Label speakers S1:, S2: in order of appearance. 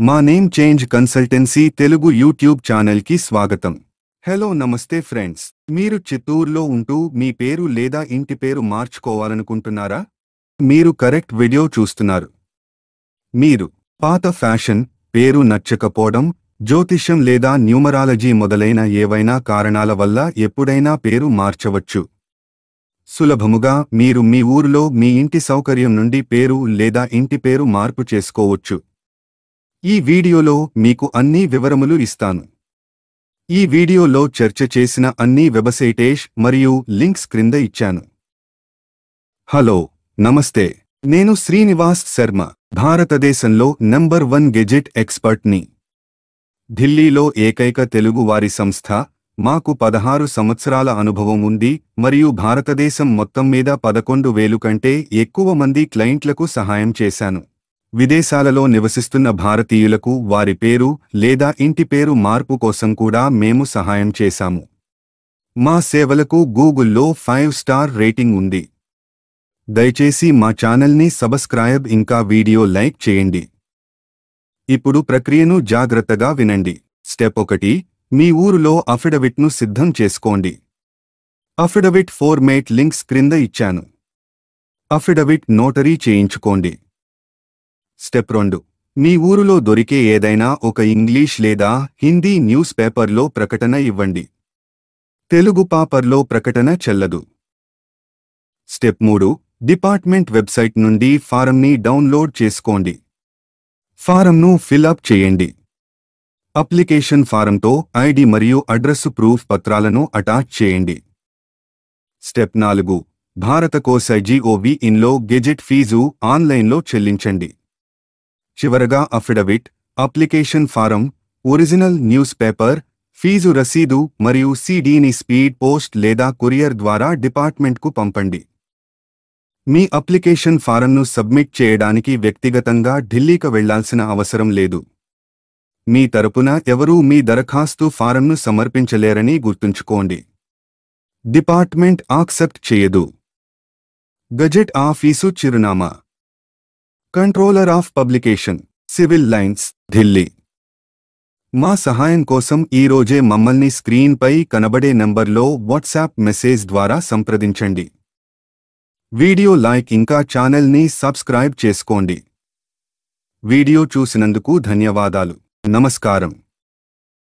S1: మా name change consultancy Telugu YouTube ఛానల్కి స్వాగతం. హలో నమస్తే ఫ్రెండ్స్, మీరు చిత్తూరులో ఉంటూ మీ పేరు లేదా ఇంటి పేరు మార్చుకోవాలనుకుంటున్నారా? మీరు కరెక్ట్ వీడియో చూస్తున్నారు. మీరు పాత ఫ్యాషన్, పేరు నచ్చకపోవడం, జ్యోతిష్యం లేదా న్యూమరాలజీ మొదలైన ఏవైనా కారణాల వల్ల ఎప్పుడైనా పేరు మార్చవచ్చు. సులభముగా మీరు మీ ఊరిలో మీ ఇంటి సౌకర్యం నుండి పేరు లేదా ఇంటి పేరు మార్పు చేసుకోవచ్చు. ఈ వీడియోలో మీకు అన్ని వివరములు ఇస్తాను. ఈ వీడియోలో చర్చ చేసిన అన్ని వెబ్సైట్స్ మరియు లింక్స్ క్రింద ఇచ్చాను. హలో, నమస్తే. నేను శ్రీనివాస్ శర్మ, భారతదేశంలో నంబర్ 1 గెజెట్ ఎక్స్పర్ట్ని. ఢిల్లీలో ఏకైక తెలుగు వారి సంస్థ. మాకు 16 సంవత్సరాల అనుభవం ఉంది మరియు భారతదేశం మొత్తం మీద 11,000 కంటే ఎక్కువ మంది క్లయింట్లకు సహాయం చేశాను. విదేశాలలో నివసిస్తున్న భారతీయులకు వారి పేరు లేదా ఇంటి పేరు మార్పు కోసం కూడా మేము సహాయం చేశాము. మా సేవలకు గూగుల్లో 5 స్టార్ రేటింగ్ ఉంది. దయచేసి మా ఛానల్ని సబ్స్క్రైబ్ ఇంకా వీడియో లైక్ చేయండి. ఇప్పుడు ప్రక్రియను జాగ్రత్తగా వినండి. స్టెప్ 1, మీ ఊరులో అఫిడవిట్ను సిద్ధం చేసుకోండి. అఫిడవిట్ ఫార్మేట్ లింక్స్ క్రింద ఇచ్చాను. అఫిడవిట్ నోటరీ చేయించుకోండి. స్టెప్ 2, మీ ఊరులో దొరికే ఏదైనా ఒక ఇంగ్లీష్ లేదా హిందీ న్యూస్ పేపర్లో ప్రకటన ఇవ్వండి. తెలుగు పేపర్లో ప్రకటన చెల్లదు. స్టెప్ 3, డిపార్ట్మెంట్ వెబ్సైట్ నుండి ఫారంని డౌన్లోడ్ చేసుకోండి. ఫారంను ఫిల్అప్ చేయండి. అప్లికేషన్ ఫారంతో ఐడి మరియు అడ్రస్సు ప్రూఫ్ పత్రాలను అటాచ్ చేయండి. స్టెప్ 4, భారత కోస.gov.in గెజెట్ ఫీజు ఆన్లైన్లో చెల్లించండి. చివరగా affidavit, application form, original newspaper, fee రసీదు మరియు సిడిని స్పీడ్ పోస్ట్ లేదా కొరియర్ ద్వారా డిపార్ట్మెంట్కు పంపండి. మీ అప్లికేషన్ ఫారంను సబ్మిట్ చేయడానికి వ్యక్తిగతంగా ఢిల్లీకి వెళ్లాల్సిన అవసరం లేదు. మీ తరపున ఎవరూ మీ దరఖాస్తు ఫారంను సమర్పించలేరని గుర్తుంచుకోండి. డిపార్ట్మెంట్ యాక్సెప్ట్ చేయదు. గెజెట్ ఆఫీసు చిరునామా: controller of publication, civil lines, Delhi. మా సహాయం కోసం ఈ రోజే మమ్మల్ని స్క్రీన్పై కనబడే నంబర్లో వాట్సాప్ మెసేజ్ ద్వారా సంప్రదించండి. వీడియో లైక్ ఇంకా ఛానల్ని సబ్స్క్రైబ్ చేసుకోండి. వీడియో చూసినందుకు ధన్యవాదాలు. నమస్కారం.